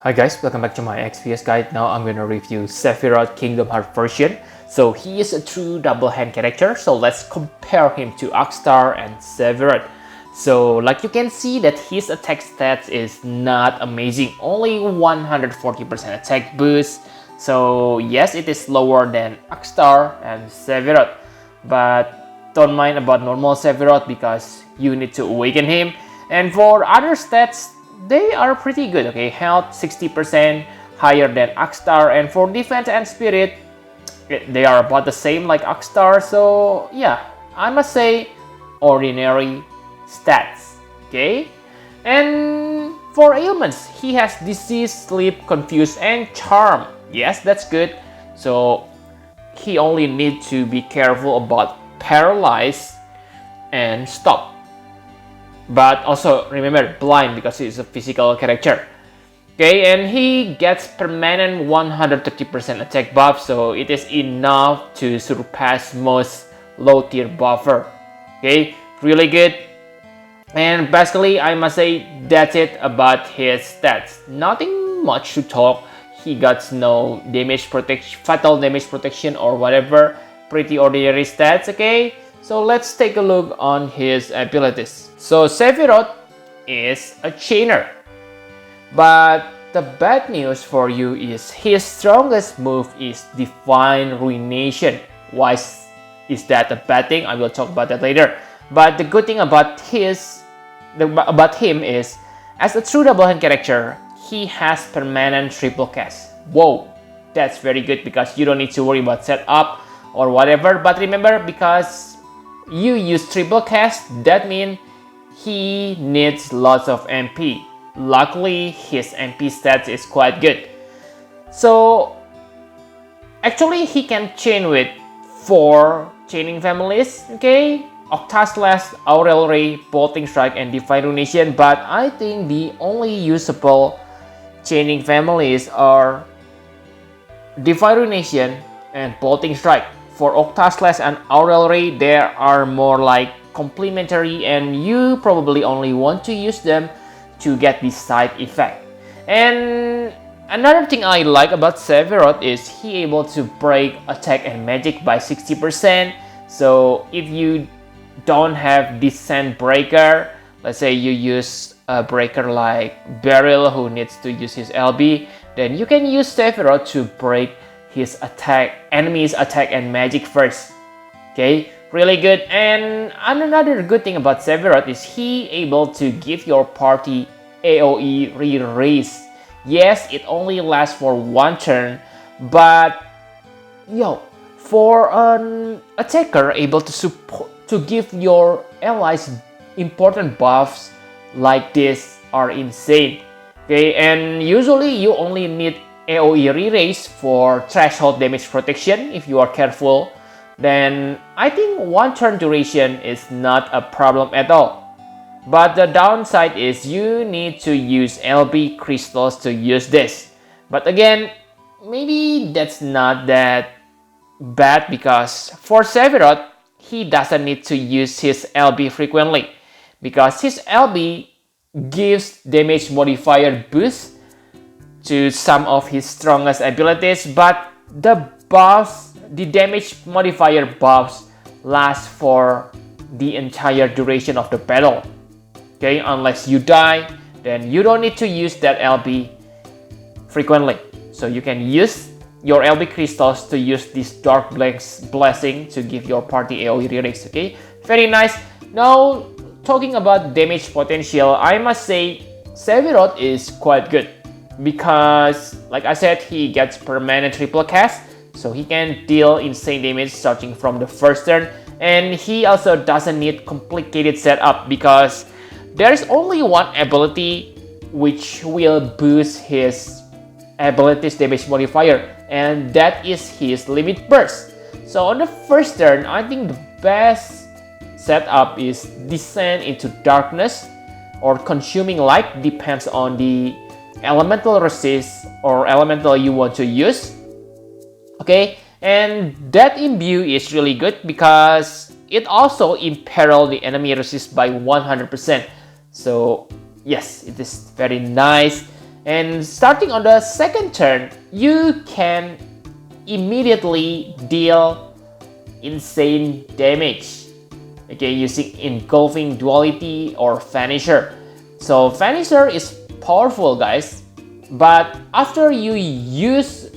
Hi guys, welcome back to my XPS guide. Now I'm going to review Sephiroth Kingdom Hearts version. So he is a true double hand character, so let's compare him to Akstar and Sephiroth. So like you can see that his attack stats is not amazing, only 140% attack boost. So yes, it is lower than Akstar and Sephiroth, but don't mind about normal Sephiroth because you need to awaken him. And for other stats, they are pretty good. Okay, health 60% higher than Akstar, and for defense and spirit, they are about the same like Akstar. So yeah, I must say ordinary stats. Okay, and for ailments, he has disease, sleep, confuse, and charm. Yes, that's good. So he only need to be careful about paralyze and stop. But also remember blind because he's a physical character. Okay, and he gets permanent 130% attack buff, so it is enough to surpass most low tier buffer. Okay, really good. And basically, I must say that's it about his stats. Nothing much to talk. He got no damage protection, fatal damage protection, or whatever. Pretty ordinary stats. Okay. So let's take a look on his abilities. So Sephiroth is a chainer. But the bad news for you is his strongest move is Divine Ruination. Why is that a bad thing? I will talk about that later. But the good thing about him is, as a true double hand character, he has permanent triple cast. Whoa, that's very good because you don't need to worry about setup or whatever. But remember, because you use triple cast, that means he needs lots of MP. Luckily, his MP stats is quite good. So actually, he can chain with 4 chaining families. Okay, Octaslash, Aurel Ray, Bolting Strike, and Divine Ruination. But I think the only usable chaining families are Divine Ruination and Bolting Strike. For Octaslash and Aurel Ray, they are more like complementary, and you probably only want to use them to get the side effect. And another thing I like about Sephiroth is he able to break attack and magic by 60%. So if you don't have Descent Breaker, let's say you use a breaker like Beryl who needs to use his LB, then you can use Sephiroth to break his enemy's attack and magic first. Okay, really good. And another good thing about Sephiroth is he able to give your party AoE re-raise. Yes, it only lasts for 1 turn, but for an attacker able to give your allies important buffs like this are insane. Okay, and usually you only need AoE re-raise for threshold damage protection. If you are careful, then I think 1 turn duration is not a problem at all. But the downside is you need to use LB crystals to use this. But again, maybe that's not that bad because for Sephiroth, he doesn't need to use his LB frequently because his LB gives damage modifier boost to some of his strongest abilities, but the damage modifier buffs last for the entire duration of the battle. Okay, unless you die, then you don't need to use that LB frequently. So you can use your LB crystals to use this Dark Blessing to give your party AoE re-raise. Okay, very nice. Now, talking about damage potential, I must say Sephiroth is quite good. Because, like I said, he gets permanent triple cast, so he can deal insane damage starting from the first turn. And he also doesn't need complicated setup because there is only one ability which will boost his abilities damage modifier, and that is his limit burst. So on the first turn, I think the best setup is Descent into Darkness or Consuming Light, depends on the elemental resist or elemental you want to use. Okay, and that imbue is really good because it also imperil the enemy resist by 100%. So yes, it is very nice. And starting on the second turn, you can immediately deal insane damage, okay, using engulfing duality or vanisher. So vanisher is powerful, guys, but after you use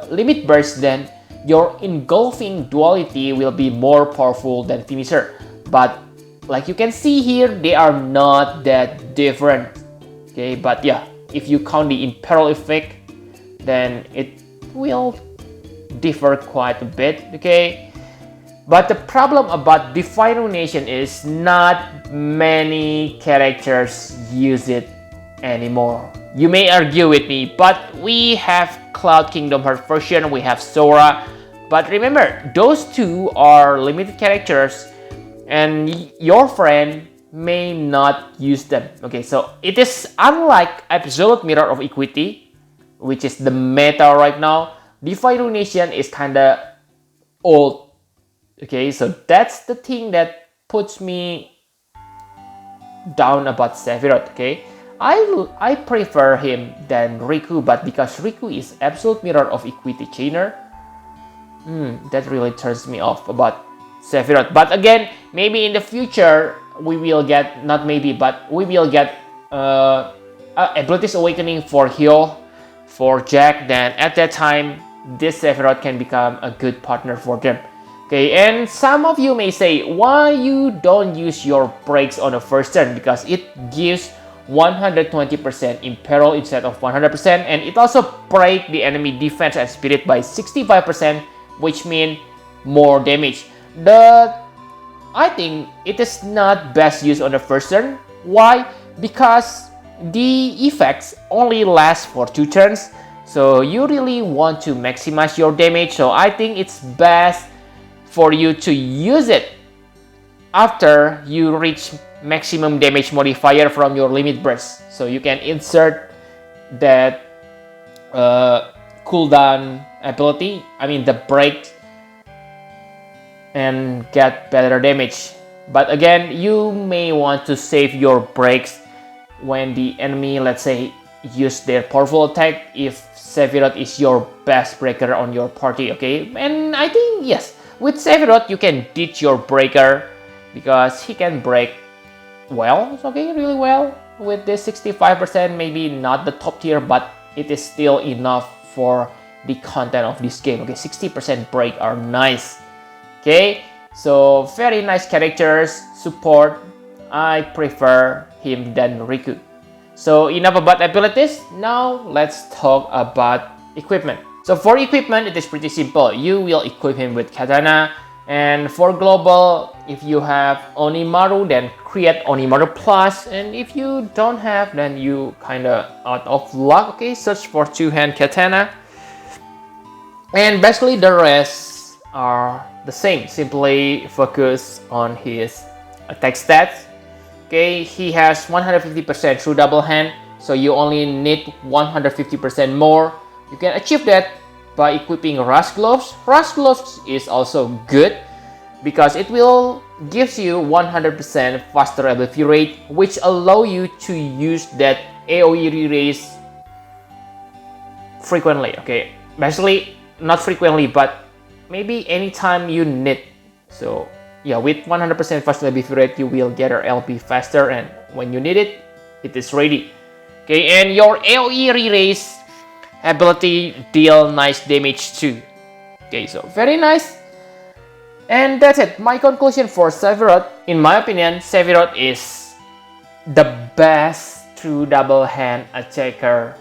limit burst, then your engulfing duality will be more powerful than finisher. But like you can see here, they are not that different, okay. But yeah, if you count the imperil effect, then it will differ quite a bit, okay. But the problem about Divine Ruination is not many characters use it anymore. You may argue with me, but we have Cloud Kingdom Heart version, we have Sora. But remember, those two are limited characters and your friend may not use them. Okay, so it is unlike Absolute Mirror of Equity, which is the meta right now. Divine Ruination is kinda old. Okay, so that's the thing that puts me down about Sephiroth, okay. I prefer him than Riku, but because Riku is Absolute Mirror of Equity chainer, that really turns me off about Sephiroth. But again, maybe in the future we will get, not maybe, but we will get Abilities Awakening for Hyo, for Jack. Then at that time, this Sephiroth can become a good partner for them. Okay, and some of you may say, why you don't use your breaks on the first turn? Because it gives 120% imperil instead of 100%, and it also break the enemy defense and spirit by 65%, which means more damage. I think it is not best used on the first turn. Why? Because the effects only last for 2 turns, so you really want to maximize your damage. So I think it's best for you to use it after you reach maximum damage modifier from your limit burst. So you can insert that cooldown ability, I mean the break, and get better damage. But again, you may want to save your breaks when the enemy, let's say, use their powerful attack, if Sephiroth is your best breaker on your party, okay. And I think yes, with Sephiroth you can ditch your breaker because he can break well, okay, really well. With this 65%, maybe not the top tier, but it is still enough for the content of this game, okay. 60% break are nice, okay. So very nice characters. Support, I prefer him than Riku. So enough about abilities. Now let's talk about equipment. So for equipment, it is pretty simple. You will equip him with Katana. And for global, if you have Onimaru, then create Onimaru Plus. And if you don't have, then you kinda out of luck, okay. Search for 2-hand Katana. And basically the rest are the same. Simply focus on his attack stats. Okay, he has 150% true double hand, so you only need 150% more. You can achieve that by equipping Rust Gloves. Rust Gloves is also good because it will gives you 100% faster ability rate, which allow you to use that AoE re-raise frequently. Okay, basically not frequently, but maybe anytime you need. So yeah, with 100% faster ability rate, you will get your LP faster, and when you need it, it is ready. Okay, and your AoE re-raise ability deal nice damage too. Okay, so very nice. And that's it. My conclusion for Sephiroth. In my opinion, Sephiroth is the best true double hand attacker,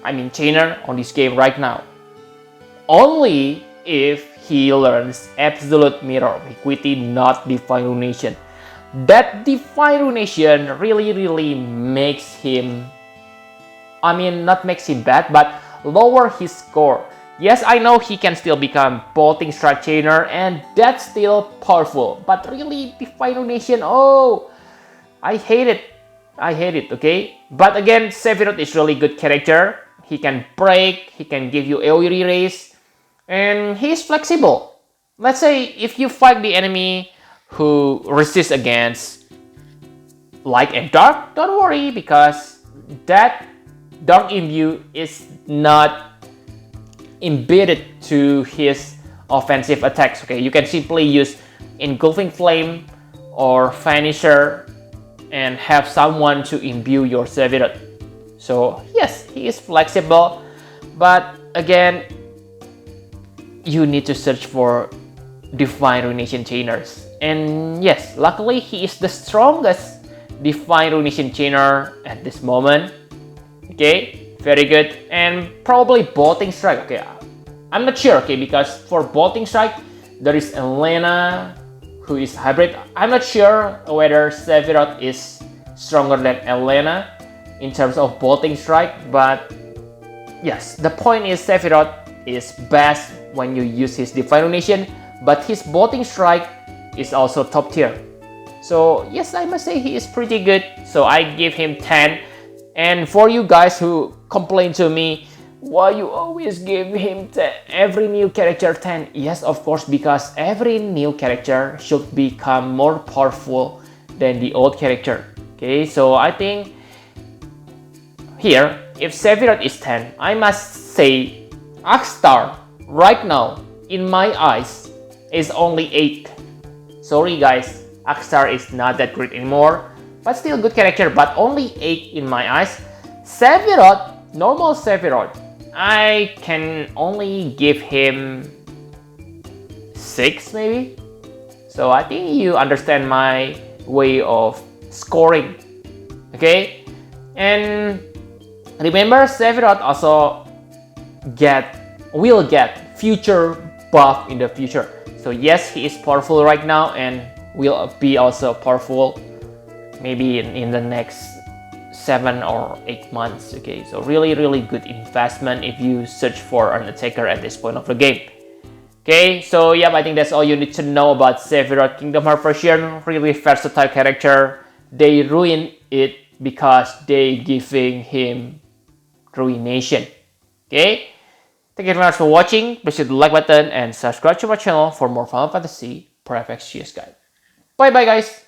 I mean chainer on this game right now. Only if he learns Absolute Mirror of Equity, not Divine Ruination. That Divine Ruination really makes him, I mean not makes him bad, but lower his score. Yes, I know he can still become Bolting Strike Chainer, and that's still powerful. But really, Divine Ruination, oh, I hate it. I hate it, okay? But again, Sephiroth is really good character. He can break, he can give you AoE re-raise, and he's flexible. Let's say if you fight the enemy who resists against light and dark, don't worry, because that Dark Imbue is not embedded to his offensive attacks. Okay, you can simply use Engulfing Flame or Vanisher and have someone to imbue your Sephiroth. So yes, he is flexible, but again, you need to search for Divine Ruination Chainers. And yes, luckily he is the strongest Divine Ruination Chainer at this moment. Okay, very good. And probably Bolting Strike. Okay, I'm not sure, okay, because for Bolting Strike, there is Elena who is hybrid. I'm not sure whether Sephiroth is stronger than Elena in terms of Bolting Strike, but yes, the point is Sephiroth is best when you use his Divine Ruination, but his Bolting Strike is also top tier. So yes, I must say he is pretty good. So I give him 10. And for you guys who complain to me, why you always give him 10, every new character 10? Yes, of course, because every new character should become more powerful than the old character. Okay, so I think here, if Sephiroth is 10, I must say Akstar right now, in my eyes, is only 8. Sorry guys, Akstar is not that great anymore, but still good character, but only 8 in my eyes. Sephiroth, normal Sephiroth, I can only give him 6 maybe. So I think you understand my way of scoring. Okay, and remember Sephiroth also will get future buff in the future. So yes, he is powerful right now and will be also powerful maybe in the next 7 or 8 months. Okay, so really good investment if you search for an attacker at this point of the game. Okay, so yep, I think that's all you need to know about Sephiroth Kingdom Hearts version. Really versatile character. They ruin it because they giving him ruination. Okay, thank you very much for watching. Please hit the like button and subscribe to my channel for more Final Fantasy Private XGS guide. Bye bye guys.